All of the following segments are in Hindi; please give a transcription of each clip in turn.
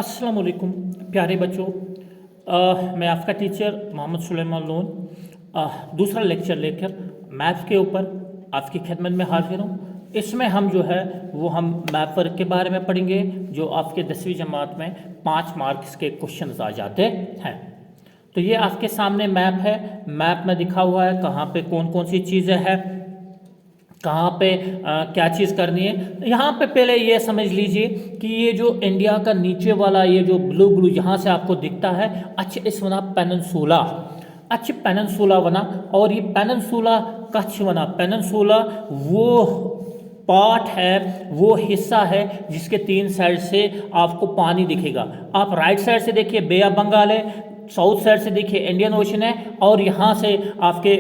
अस्सलाम वालेकुम प्यारे बच्चों। मैं आपका टीचर मोहम्मद सुलेमान लोन दूसरा लेक्चर लेकर मैथ्स के ऊपर आपकी खिदमत में हाजिर हूँ। इसमें हम जो है वो हम मैथ वर्क के बारे में पढ़ेंगे जो आपके 10वीं जमात में 5 मार्क्स के क्वेश्चंस आ जाते हैं। तो ये आपके सामने मैप है। मैप में दिखा हुआ है कहाँ पे कौन कौन सी चीज़ें हैं, कहाँ पे क्या चीज़ करनी है। यहाँ पे पहले ये समझ लीजिए कि ये जो इंडिया का नीचे वाला ये जो ब्लू ब्लू यहाँ से आपको दिखता है, अच्छा इस बना पेनिनसुला, अच्छा पेनिनसुला बना। और ये पेनिनसुला कच्छ बना। पेनिनसुला वो पार्ट है, वो हिस्सा है जिसके 3 साइड से आपको पानी दिखेगा। आप राइट साइड से देखिए बे ऑफ बंगाल है, साउथ साइड से देखिए इंडियन ओशन है, और यहाँ से आपके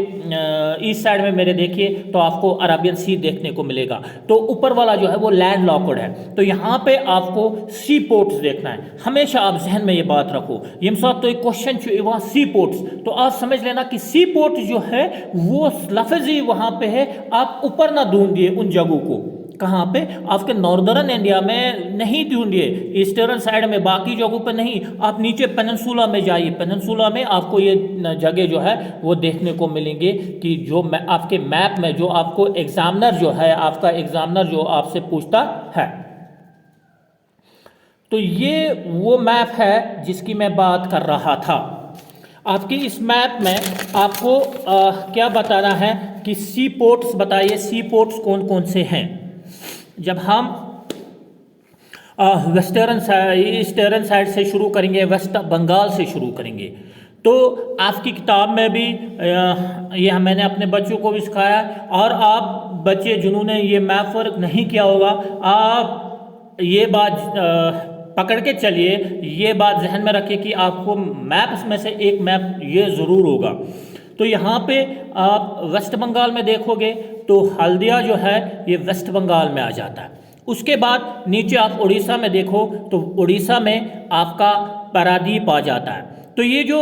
ईस्ट साइड में मेरे देखिए तो आपको अरबियन सी देखने को मिलेगा। तो ऊपर वाला जो है वो लैंड लॉक्ड है। तो यहाँ पे आपको सी पोर्ट्स देखना है। हमेशा आप जहन में ये बात रखो। ये साथ तो एक क्वेश्चन वहाँ सी पोर्ट्स, तो आप समझ लेना कि सी पोर्ट जो है वो लफ्ज़ ही वहाँ पे है। आप ऊपर ना ढूंढिए उन जगहों को, कहाँ पे आपके नॉर्दर्न इंडिया में नहीं ढूंढिए, ईस्टर्न साइड में, बाकी जगहों पे नहीं। आप नीचे पेनिनसुला में जाइए। पेनिनसुला में आपको ये जगह जो है वो देखने को मिलेंगे कि जो आपके मैप में जो आपको एग्जामिनर जो है, आपका एग्जामिनर जो आपसे पूछता है। तो ये वो मैप है जिसकी मैं बात कर रहा था। आपकी इस मैप में आपको क्या बताना है कि सी पोर्ट्स बताइए, सी पोर्ट्स कौन कौन से हैं। जब हम ईस्टर्न साइड से शुरू करेंगे, वेस्ट बंगाल से शुरू करेंगे, तो आपकी किताब में भी ये मैंने अपने बच्चों को भी सिखाया। और आप बच्चे जिन्होंने ये मैप वर्क नहीं किया होगा, आप ये बात पकड़ के चलिए, ये बात जहन में रखिए कि आपको मैप्स में से एक मैप ये ज़रूर होगा। तो यहाँ पे आप वेस्ट बंगाल में देखोगे तो हल्दिया जो है ये वेस्ट बंगाल में आ जाता है। उसके बाद नीचे आप उड़ीसा में देखो तो उड़ीसा में आपका पारादीप आ जाता है। तो ये जो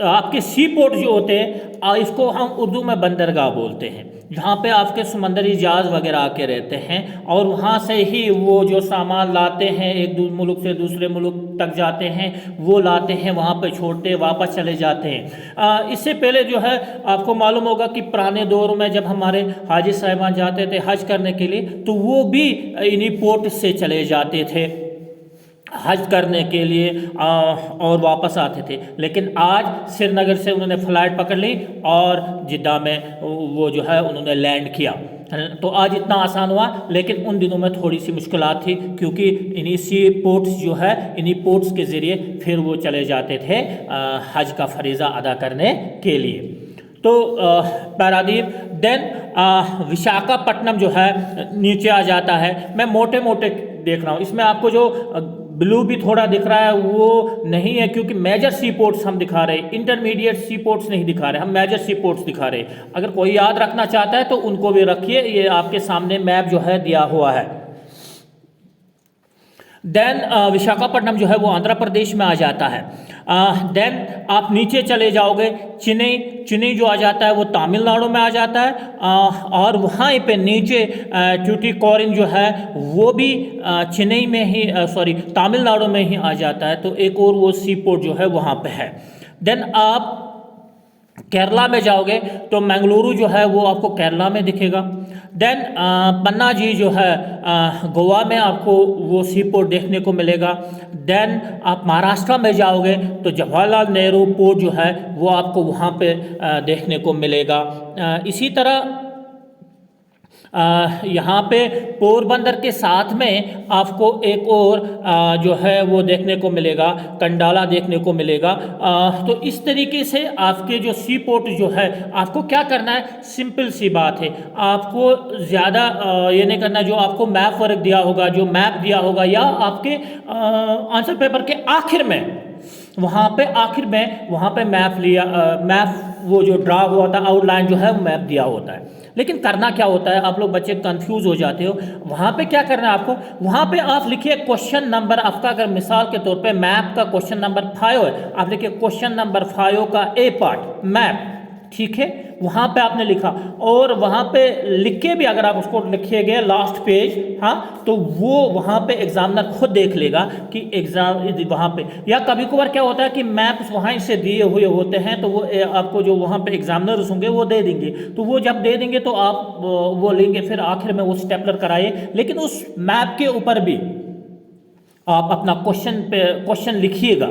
आपके सी पोर्ट जो होते हैं इसको हम उर्दू में बंदरगाह बोलते हैं, जहाँ पे आपके समंदरी जहाज वगैरह आके रहते हैं और वहाँ से ही वो जो सामान लाते हैं एक मुल्क से दूसरे मुल्क तक जाते हैं, वो लाते हैं वहाँ पे छोड़ते वापस चले जाते हैं। इससे पहले जो है आपको मालूम होगा कि पुराने दौर में जब हमारे हाजी साहिबान जाते थे हज करने के लिए, तो वो भी इन्हीं पोर्ट से चले जाते थे हज करने के लिए और वापस आते थे। लेकिन आज श्रीनगर से उन्होंने फ़्लाइट पकड़ ली और जिद्दा में वो जो है उन्होंने लैंड किया। तो आज इतना आसान हुआ, लेकिन उन दिनों में थोड़ी सी मुश्किलात थी, क्योंकि इन्हीं सी पोर्ट्स जो है इन्हीं पोर्ट्स के ज़रिए फिर वो चले जाते थे हज का फरीज़ा अदा करने के लिए। तो पारादीप, देन विशाखापट्टनम जो है नीचे आ जाता है। मैं मोटे मोटे देख रहा हूँ, इसमें आपको जो ब्लू भी थोड़ा दिख रहा है वो नहीं है, क्योंकि मेजर सी पोर्ट्स हम दिखा रहे हैं, इंटरमीडिएट सी पोर्ट्स नहीं दिखा रहे, हम मेजर सी पोर्ट्स दिखा रहे हैं। अगर कोई याद रखना चाहता है तो उनको भी रखिए, ये आपके सामने मैप जो है दिया हुआ है। देन विशाखापट्टनम जो है वो आंध्र प्रदेश में आ जाता है। देन आप नीचे चले जाओगे, चेन्नई, चेन्नई जो आ जाता है वो तमिलनाडु में आ जाता है। और वहाँ पे नीचे ट्यूटिकोरिन जो है वो भी चेन्नई में ही तमिलनाडु में ही आ जाता है। तो एक और वो सी पोर्ट जो है वहाँ पे है। देन आप केरला में जाओगे तो मंगलुरु जो है वो आपको केरला में दिखेगा। देन पन्ना जी जो है गोवा में आपको वो सी पोर्ट देखने को मिलेगा। देन आप महाराष्ट्र में जाओगे तो जवाहरलाल नेहरू पोर्ट जो है वो आपको वहाँ पे देखने को मिलेगा। इसी तरह यहाँ पे पोरबंदर के साथ में आपको एक और जो है वो देखने को मिलेगा, कंडाला देखने को मिलेगा। तो इस तरीके से आपके जो सी पोर्ट जो है आपको क्या करना है, सिंपल सी बात है, आपको ज़्यादा ये नहीं करना। जो आपको मैप वर्क दिया होगा, जो मैप दिया होगा, या आपके आंसर पेपर के आखिर में वहाँ पे आखिर में वहाँ पे मैप वो जो ड्रा हुआ था, आउटलाइन जो है वो मैप दिया होता है। लेकिन करना क्या होता है, आप लोग बच्चे कंफ्यूज हो जाते हो। वहाँ पे क्या करना है आपको, वहाँ पे आप लिखिए क्वेश्चन नंबर आपका, अगर मिसाल के तौर पे मैप का क्वेश्चन नंबर 5 है, आप लिखिए क्वेश्चन नंबर 5 का ए पार्ट मैप, ठीक है, वहाँ पे आपने लिखा, और वहाँ पे लिख के भी अगर आप उसको लिखिएगा लास्ट पेज, हाँ, तो वो वहाँ पे एग्जामिनर खुद देख लेगा कि एग्जाम वहाँ पे, या कभी कभार क्या होता है कि मैप्स वहाँ से दिए हुए होते हैं, तो वो आपको जो वहाँ पे एग्जामिनर्स होंगे वो दे देंगे, तो वो जब दे देंगे तो आप वो लेंगे, फिर आखिर में वो स्टेपलर कराइए, लेकिन उस मैप के ऊपर भी आप अपना क्वेश्चन लिखिएगा,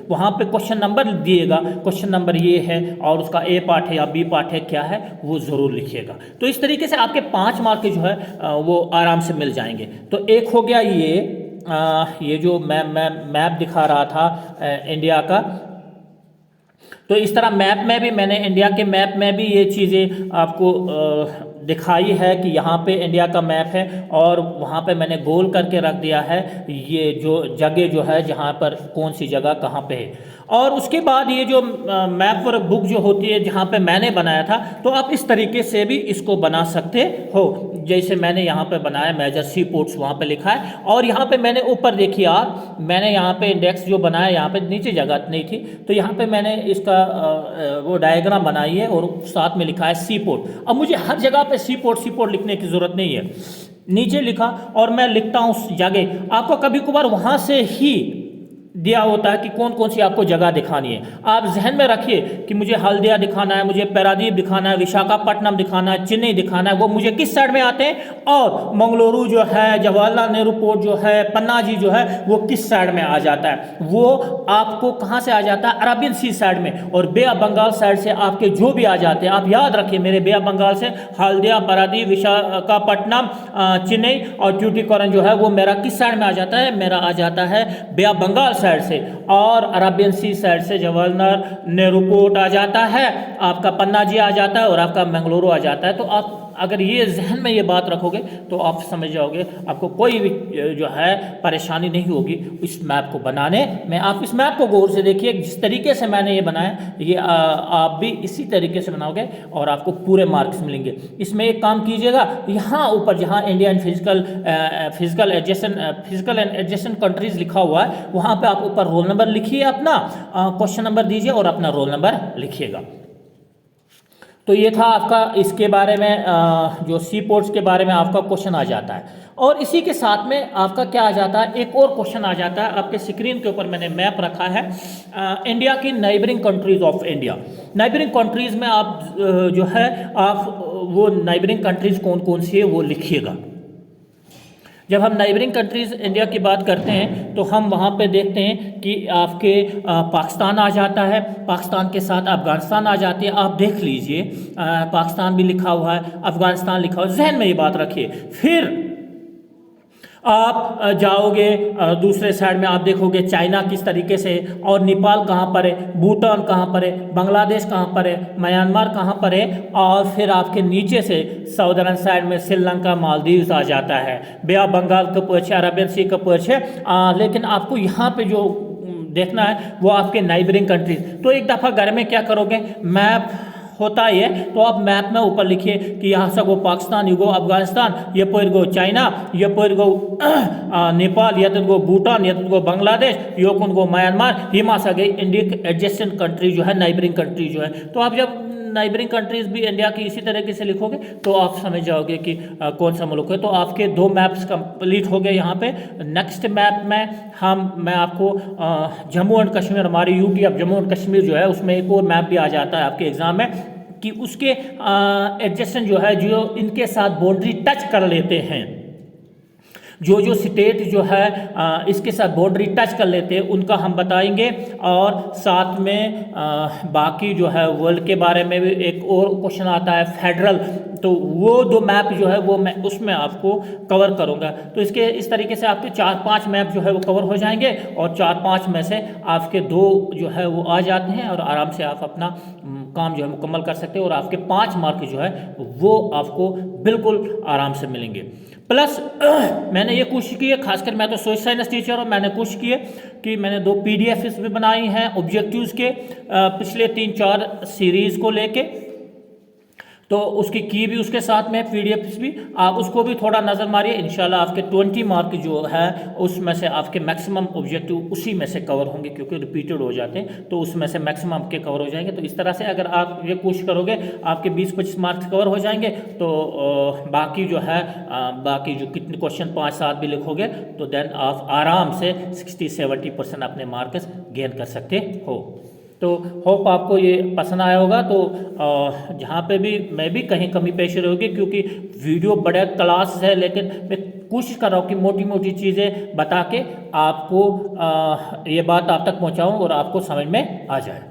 वहाँ पे क्वेश्चन नंबर दिएगा, क्वेश्चन नंबर ये है और उसका ए पार्ट है या बी पार्ट है क्या है वो ज़रूर लिखिएगा। तो इस तरीके से आपके 5 मार्क जो है वो आराम से मिल जाएंगे। तो एक हो गया ये जो मैप दिखा रहा था इंडिया का, तो इस तरह मैप में भी मैंने इंडिया के मैप में भी ये चीज़ें आपको दिखाई है कि यहाँ पे इंडिया का मैप है, और वहाँ पे मैंने गोल करके रख दिया है ये जो जगह जो है जहाँ पर कौन सी जगह कहाँ पे है। और उसके बाद ये जो मैप वर्क बुक जो होती है जहाँ पे मैंने बनाया था, तो आप इस तरीके से भी इसको बना सकते हो, जैसे मैंने यहाँ पे बनाया मेजर सी पोर्ट्स वहाँ पे लिखा है, और यहाँ पे मैंने ऊपर देखिए आप, मैंने यहाँ पे इंडेक्स जो बनाया, यहाँ पे नीचे जगह नहीं थी तो यहाँ पे मैंने इसका वो डायग्राम बनाई है और साथ में लिखा है सी पोर्ट। अब मुझे हर जगह पे सी पोर्ट लिखने की जरूरत नहीं है, नीचे लिखा और मैं लिखता हूँ उस जगह। आपको कभी कभार वहाँ से ही दिया होता है कि कौन कौन सी आपको जगह दिखानी है, आप जहन में रखिए कि मुझे हल्दिया दिखाना है, मुझे पैरादीप दिखाना है, विशाखापट्टनम दिखाना है, चेन्नई दिखाना है, वो मुझे किस साइड में आते हैं, और मंगलुरु जो है, जवाहरलाल नेहरू पोर्ट जो है, पन्नाजी जो है वो किस साइड में आ जाता है, वो आपको कहाँ से आ जाता है, अरबियन सी साइड में, और बे ऑफ बंगाल साइड से आपके जो भी आ जाते हैं, आप याद रखिए मेरे बे ऑफ बंगाल से हल्दिया, पारादीप, विशाखापट्टनम, चेन्नई और ट्यूटिकोरिन जो है वो मेरा किस साइड में आ जाता है, मेरा आ जाता है बे ऑफ बंगाल साइड से, और अरबियन सी साइड से जवाहरलाल नेहरू पोर्ट आ जाता है, आपका पन्नाजी आ जाता है और आपका मंगलुरु आ जाता है। तो आप अगर ये जहन में ये बात रखोगे तो आप समझ जाओगे, आपको कोई भी जो है परेशानी नहीं होगी इस मैप को बनाने में। आप इस मैप को गौर से देखिए, जिस तरीके से मैंने ये बनाया ये आप भी इसी तरीके से बनाओगे और आपको पूरे मार्क्स मिलेंगे। इसमें एक काम कीजिएगा, यहाँ ऊपर जहाँ Indian physical and adjacent countries लिखा हुआ है वहाँ पे आप ऊपर रोल नंबर लिखिए, अपना क्वेश्चन नंबर दीजिए और अपना रोल नंबर लिखिएगा। तो ये था आपका इसके बारे में जो सी पोर्ट्स के बारे में आपका क्वेश्चन आ जाता है। और इसी के साथ में आपका क्या आ जाता है, एक और क्वेश्चन आ जाता है। आपके स्क्रीन के ऊपर मैंने मैप रखा है इंडिया की neighbouring countries of India. Neighbouring countries में आप जो है आप वो नाइबरिंग कंट्रीज कौन कौन सी है वो लिखिएगा। जब हम नाइबरिंग कंट्रीज़ इंडिया की बात करते हैं तो हम वहाँ पे देखते हैं कि आपके पाकिस्तान आ जाता है, पाकिस्तान के साथ अफ़गानिस्तान आ जाती है। आप देख लीजिए पाकिस्तान भी लिखा हुआ है, अफ़गानिस्तान लिखा हुआ है, जहन में ये बात रखिए। फिर आप जाओगे दूसरे साइड में आप देखोगे चाइना किस तरीके से, और नेपाल कहाँ पर है, भूटान कहाँ पर है, बांग्लादेश कहाँ पर है, म्यांमार कहाँ पर है, और फिर आपके नीचे से साउदर्न साइड में श्रीलंका, मालदीव्स आ जाता है, बे ऑफ बंगाल का पर्च है, अरबियन सी का पर्च है। लेकिन आपको यहाँ पे जो देखना है वो आपके नाइबरिंग कंट्रीज। तो एक दफ़ा घर में क्या करोगे, मैप होता ही है तो आप मैप में ऊपर लिखिए कि यहाँ से गो पाकिस्तान, ये गो अफगानिस्तान, ये पर गो चाइना, ये पर गो नेपाल, ये तो गो भूटान, ये तो गो बांग्लादेश, ये कौन गो म्यांमार, हिमा से गई इंडिया एडजेसेंट कंट्री जो है, नाइबरिंग कंट्री जो है। तो आप जब नाइबरिंग कंट्रीज भी इंडिया की इसी तरीके से लिखोगे तो आप समझ जाओगे कि कौन सा मुल्क है। तो आपके 2 मैप्स कंप्लीट हो गए यहाँ पे। नेक्स्ट मैप में मैं आपको जम्मू एंड कश्मीर, हमारी यूटी अब जम्मू एंड कश्मीर जो है उसमें एक और मैप भी आ जाता है आपके एग्जाम में कि उसके एडजेसेंट जो है जो इनके साथ बाउंड्री टच कर लेते हैं, जो स्टेट जो है इसके साथ बाउंड्री टच कर लेते हैं उनका हम बताएंगे। और साथ में बाकी जो है वर्ल्ड के बारे में भी एक और क्वेश्चन आता है फेडरल, तो वो 2 मैप जो है वो मैं उसमें आपको कवर करूंगा। तो इसके इस तरीके से आपके 4-5 मैप जो है वो कवर हो जाएंगे और 4-5 में से आपके 2 जो है वो आ जाते हैं और आराम से आप अपना काम जो है मुकम्मल कर सकते हैं और आपके 5 मार्क जो है वो आपको बिल्कुल आराम से मिलेंगे। प्लस मैंने ये कोशिश की है, खासकर मैं तो सोशल साइंस टीचर हूँ, मैंने कोशिश की है कि मैंने 2 पीडीएफ्स भी बनाई हैं ऑब्जेक्टिव्स के पिछले 3-4 सीरीज़ को लेके। तो उसकी की भी उसके साथ में, पीडीएफ भी, आप उसको भी थोड़ा नज़र मारिए। इंशाल्लाह आपके 20 मार्क जो है उसमें से आपके मैक्सिमम ऑब्जेक्टिव उसी में से कवर होंगे, क्योंकि रिपीटेड हो जाते हैं तो उसमें से मैक्सिमम आपके कवर हो जाएंगे। तो इस तरह से अगर आप ये कोशिश करोगे आपके 20-25 मार्क्स कवर हो जाएंगे, तो बाकी जो है बाकी जो कितने क्वेश्चन 5-7 भी लिखोगे तो देन आप आराम से 60-70% अपने मार्क्स गेन कर सकते हो। तो होप आपको ये पसंद आया होगा। तो जहाँ पे भी मैं भी कहीं कमी पेश रहोगी, क्योंकि वीडियो बड़ा क्लास है, लेकिन मैं कोशिश कर रहा हूँ कि मोटी मोटी चीज़ें बता के आपको ये बात आप तक पहुँचाऊँ और आपको समझ में आ जाए।